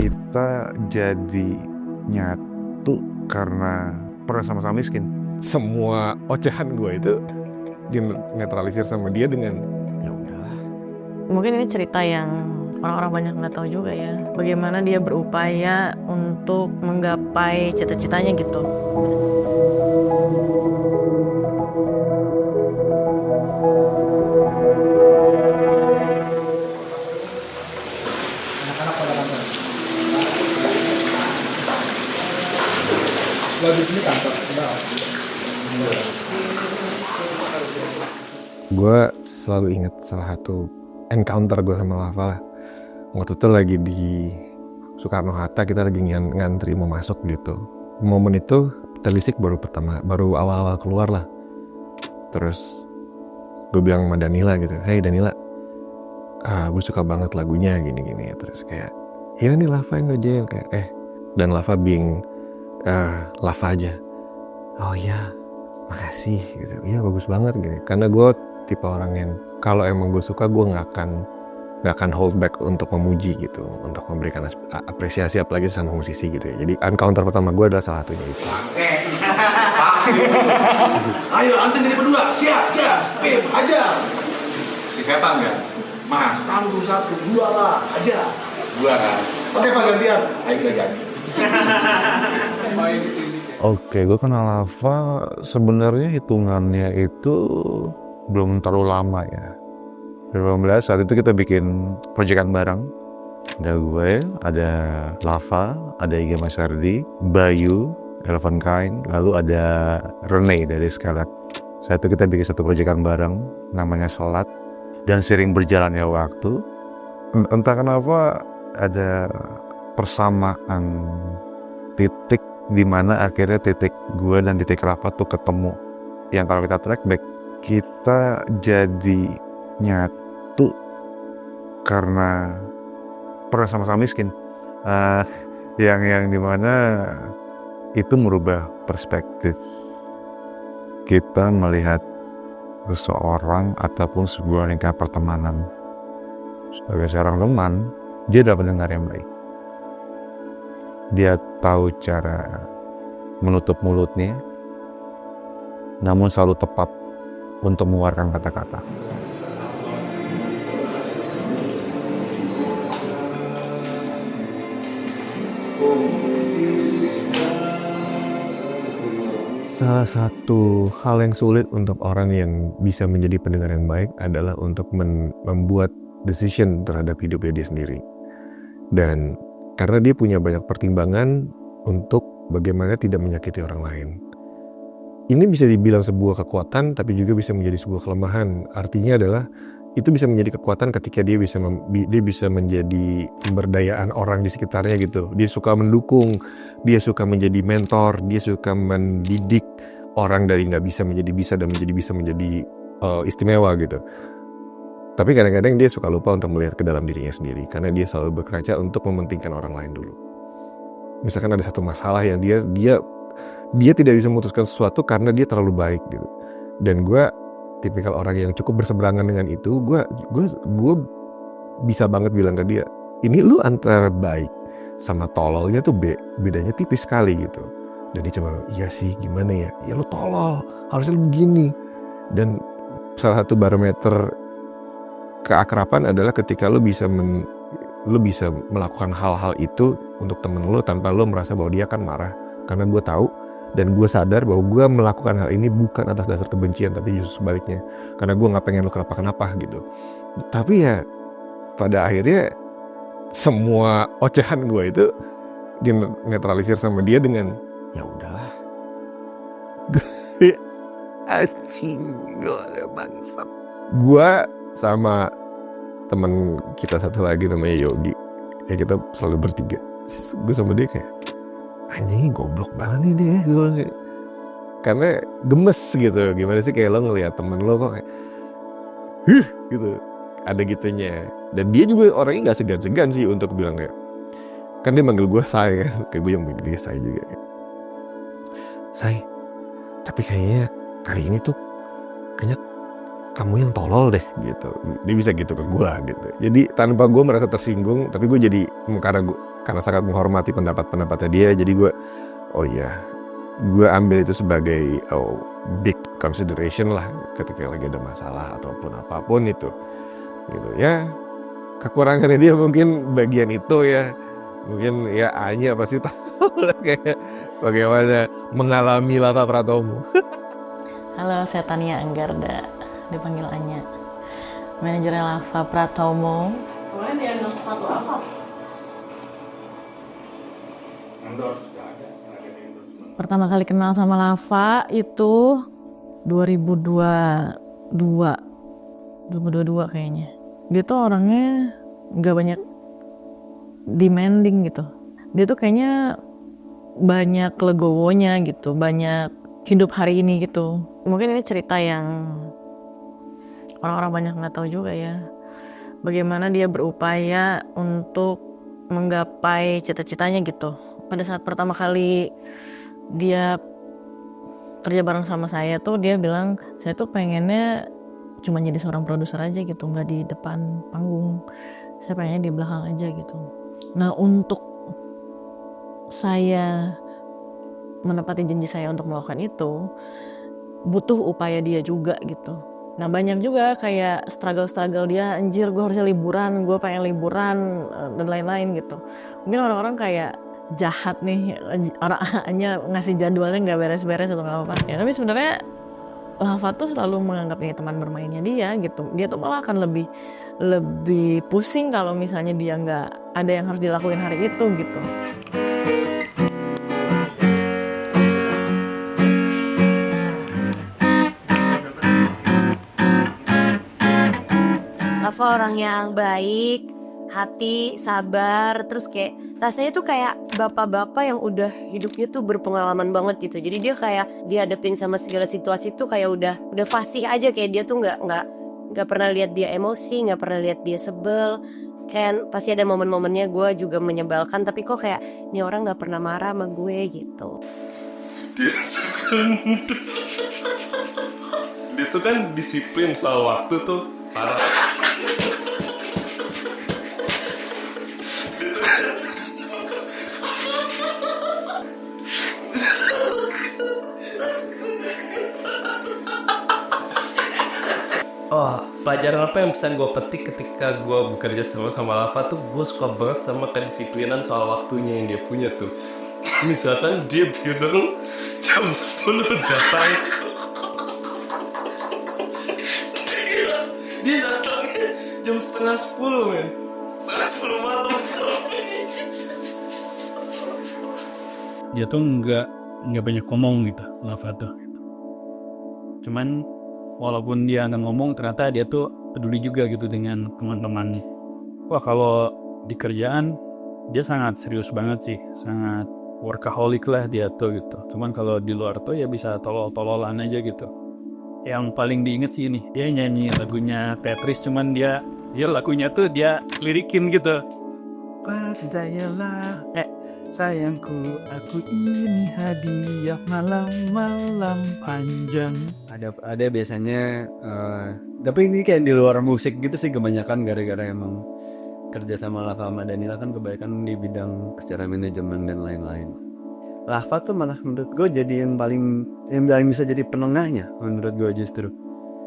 kita jadi nyatu karena pernah sama-sama miskin. Semua ocehan gue itu dinetralisir sama dia dengan ya udahlah. Mungkin ini cerita yang orang-orang banyak nggak tahu juga ya, bagaimana dia berupaya untuk menggapai cita-citanya gitu. Anak-anak pada kantor. Lagi di kantor. Gue selalu ingat salah satu encounter gue sama Lava lah. Waktu itu lagi di Soekarno-Hatta, kita lagi ngantri mau masuk gitu. Momen itu telisik baru awal-awal keluar lah. Terus gue bilang sama Danila gitu, "Hey Danila, gue suka banget lagunya gini-gini." Terus kayak, "Ya nih Lava yang ngerjain." Kayak dan Lava Lava aja. "Oh iya, makasih." Gitu. "Iya bagus banget." Gitu. Karena gue tipe orang yang kalau emang gue suka, gue nggak akan hold back untuk memuji gitu, untuk memberikan apresiasi apalagi sama musisi gitu ya. Jadi encounter pertama gue adalah salah satunya itu. Ayo anting ini berdua, siap, gas, pip, aja. Si setan kan? Mas, tanggung 1, 2 lah, aja. 2 kan? Oke Pak, gantian. Ayo kita ganti. Oke, gue kenal Lava sebenarnya hitungannya itu belum terlalu lama ya. 2018 saat itu kita bikin proyekan bareng. Ada gue, ada Lava, ada Iga Mas Ardi, Bayu, Elephant Kind, lalu ada Rene dari Skelet. Saat itu kita bikin satu proyekan bareng, namanya Sholat. Dan sering berjalannya waktu, entah kenapa ada persamaan titik di mana akhirnya titik gue dan titik Lava tuh ketemu. Yang kalau kita track back, kita jadi nyatu karena pernah sama-sama miskin. Yang dimana itu merubah perspektif kita melihat seseorang ataupun sebuah lingkungan pertemanan. Sebagai seorang teman, dia adalah pendengar yang baik. Dia tahu cara menutup mulutnya, namun selalu tepat untuk mengeluarkan kata-kata. Salah satu hal yang sulit untuk orang yang bisa menjadi pendengar yang baik adalah untuk membuat decision terhadap hidupnya dia sendiri. Dan karena dia punya banyak pertimbangan untuk bagaimana tidak menyakiti orang lain. Ini bisa dibilang sebuah kekuatan, tapi juga bisa menjadi sebuah kelemahan. Artinya adalah itu bisa menjadi kekuatan ketika dia bisa menjadi pemberdayaan orang di sekitarnya gitu. Dia suka mendukung, dia suka menjadi mentor, dia suka mendidik orang dari nggak bisa menjadi bisa dan menjadi bisa menjadi istimewa gitu. Tapi kadang-kadang dia suka lupa untuk melihat ke dalam dirinya sendiri karena dia selalu berkaca untuk mementingkan orang lain dulu. Misalkan ada satu masalah yang dia tidak bisa memutuskan sesuatu karena dia terlalu baik gitu. Dan gue tipikal orang yang cukup berseberangan dengan itu. Gue bisa banget bilang ke dia, ini lu antara baik sama tololnya tuh bedanya tipis sekali gitu. Dan dia cuma, iya sih gimana ya, ya lu tolol, harusnya lu begini. Dan salah satu barometer keakraban adalah ketika lu bisa melakukan hal-hal itu untuk temen lu tanpa lu merasa bahwa dia akan marah. Karena gue tahu dan gue sadar bahwa gue melakukan hal ini bukan atas dasar kebencian, tapi justru sebaliknya. Karena gue gak pengen lu kenapa-kenapa gitu. Tapi ya pada akhirnya semua ocehan gue itu dinetralisir sama dia dengan ya udahlah. Anjing, gue bangsat. Gue sama teman kita satu lagi namanya Yogi, ya kita selalu bertiga. Gue sama dia kayak, anjing goblok banget nih dia. Karena gemes gitu. Gimana sih kayak lo ngelihat temen lo kok kayak gitu. Ada gitunya. Dan dia juga orangnya gak segan-segan sih untuk bilang kayak, kan dia manggil gue Say kan. Kayak gue yang manggil dia Say juga. Say, tapi kayaknya kali ini tuh kayaknya kamu yang tolol deh gitu. Dia bisa gitu ke gue gitu. Jadi tanpa gue merasa tersinggung, tapi gue jadi, karena karena sangat menghormati pendapat-pendapatnya dia, jadi gue ambil itu sebagai big consideration lah ketika lagi ada masalah ataupun apapun itu gitu ya. Kekurangannya dia mungkin bagian itu ya, mungkin ya Anya pasti tahu lah kayak bagaimana mengalami Lava Pratomo. Halo, saya Tania Anggarda, dipanggil Anya, manajernya Lava Pratomo. Kemarin di endorse sepatu apa? Pertama kali kenal sama Lava itu 2022 kayaknya. Dia tuh orangnya gak banyak demanding gitu. Dia tuh kayaknya banyak legowonya gitu, banyak hidup hari ini gitu. Mungkin ini cerita yang orang-orang banyak nggak tahu juga ya. Bagaimana dia berupaya untuk menggapai cita-citanya gitu. Pada saat pertama kali dia kerja bareng sama saya tuh dia bilang, saya tuh pengennya cuma jadi seorang produser aja gitu, nggak di depan panggung. Saya pengennya di belakang aja gitu. Nah, untuk saya menepati janji saya untuk melakukan itu, butuh upaya dia juga gitu. Nah, banyak juga kayak struggle dia, anjir gue harusnya liburan, gue pengen liburan, dan lain-lain gitu. Mungkin orang-orang kayak jahat nih, orang hanya ngasih jadwalnya nggak beres-beres atau nggak apa-apa. Ya, tapi sebenarnya Lava tuh selalu menganggap ini teman bermainnya dia gitu. Dia tuh malah akan lebih pusing kalau misalnya dia nggak ada yang harus dilakuin hari itu gitu. Lava orang yang baik, hati, sabar, terus kayak rasanya tuh kayak bapak-bapak yang udah hidupnya tuh berpengalaman banget gitu. Jadi dia kayak dihadapin sama segala situasi tuh kayak udah fasih aja, kayak dia tuh nggak pernah lihat dia emosi, nggak pernah lihat dia sebel. Kan pasti ada momen-momennya gue juga menyebalkan, tapi kok kayak ini orang nggak pernah marah sama gue gitu. Dia tuh kan disiplin soal waktu tuh parah. Oh, pelajaran apa yang bisa gue petik ketika gue bekerja sama Lava tuh, gue suka banget sama kedisiplinan soal waktunya yang dia punya tuh. Misalkan dia bilang jam 10 datang, dia datang jam 9:30 men, 9:30 malam. Dia tuh nggak banyak ngomong gitu, Lava tuh. Cuman walaupun dia nggak ngomong, ternyata dia tuh peduli juga gitu dengan teman-teman. Wah, kalau di kerjaan dia sangat serius banget sih, sangat workaholic lah dia tuh gitu. Cuman kalau di luar tuh ya bisa tolol-tololan aja gitu. Yang paling diinget sih ini, dia nyanyi lagunya Tetris, cuman dia lagunya tuh dia lirikin gitu. Percayalah, sayangku, aku ini hadiah malam-malam panjang. Ada biasanya, tapi ini kayak di luar musik gitu sih kebanyakan, gara-gara emang kerja sama Lava sama Danila kan kebanyakan di bidang secara manajemen dan lain-lain. Lava tuh malah menurut gue jadi yang paling bisa jadi penengahnya menurut gue justru.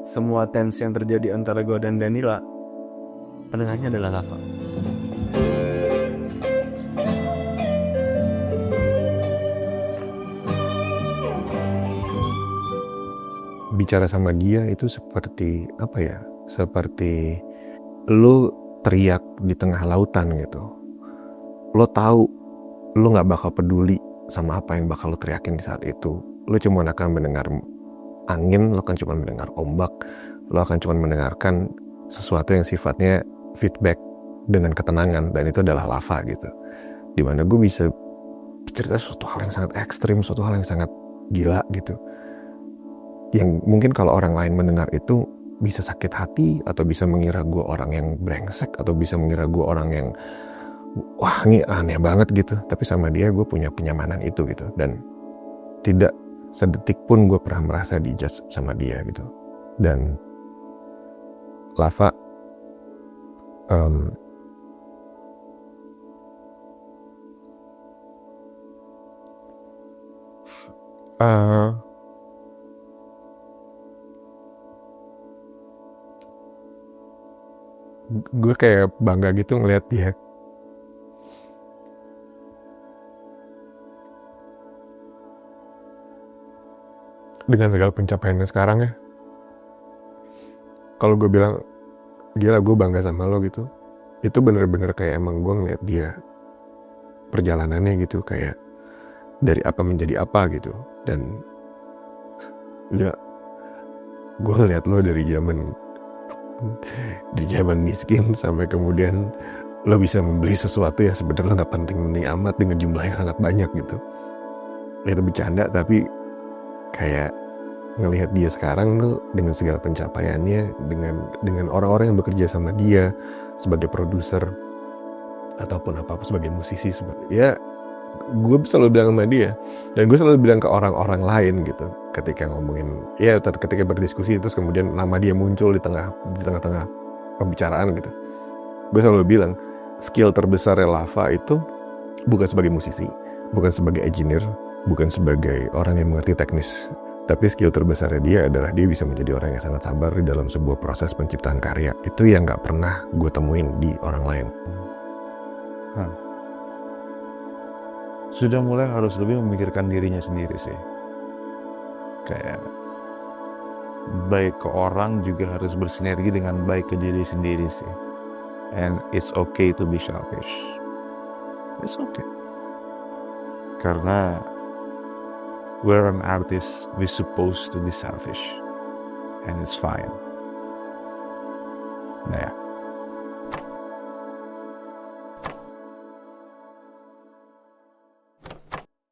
Semua tensi yang terjadi antara gue dan Danila, penengahnya adalah Lava. Bicara sama dia itu seperti apa ya? Seperti lu teriak di tengah lautan gitu. Lo tahu lo nggak bakal peduli sama apa yang bakal lo teriakin di saat itu. Lo cuma akan mendengar angin, lo akan cuma mendengar ombak, lo akan cuma mendengarkan sesuatu yang sifatnya feedback dengan ketenangan, dan itu adalah Lava gitu. Dimana gue bisa cerita suatu hal yang sangat ekstrim, suatu hal yang sangat gila gitu. Yang mungkin kalau orang lain mendengar itu bisa sakit hati, atau bisa mengira gue orang yang brengsek, atau bisa mengira gue orang yang wah ini aneh banget gitu. Tapi sama dia gue punya kenyamanan itu gitu, dan tidak sedetik pun gue pernah merasa dijudge sama dia gitu. Dan Lava Gue kayak bangga gitu ngeliat dia dengan segala pencapaiannya sekarang ya. Kalau gue bilang gila gue bangga sama lo gitu, itu bener-bener kayak emang gue ngeliat dia perjalanannya gitu, kayak dari apa menjadi apa gitu. Dan ya gue ngeliat lo dari zaman miskin sampai kemudian lo bisa membeli sesuatu yang sebenarnya nggak penting-penting amat dengan jumlah yang sangat banyak gitu. Itu bercanda, tapi kayak ngelihat dia sekarang tuh dengan segala pencapaiannya, dengan orang-orang yang bekerja sama dia sebagai produser ataupun apa-apa sebagai musisi, ya gue selalu bilang sama dia, dan gue selalu bilang ke orang-orang lain gitu ketika ngomongin, ya ketika berdiskusi terus kemudian nama dia muncul di tengah-tengah pembicaraan gitu, gue selalu bilang skill terbesar Lava itu bukan sebagai musisi, bukan sebagai engineer, bukan sebagai orang yang mengerti teknis, tapi skill terbesarnya dia adalah dia bisa menjadi orang yang sangat sabar di dalam sebuah proses penciptaan karya. Itu yang gak pernah gue temuin di orang lain. Sudah mulai harus lebih memikirkan dirinya sendiri sih. Kayak baik ke orang juga harus bersinergi dengan baik ke diri sendiri sih. And it's okay to be selfish. It's okay. Karena we're an artist, we're supposed to be selfish. And it's fine. Nah ya.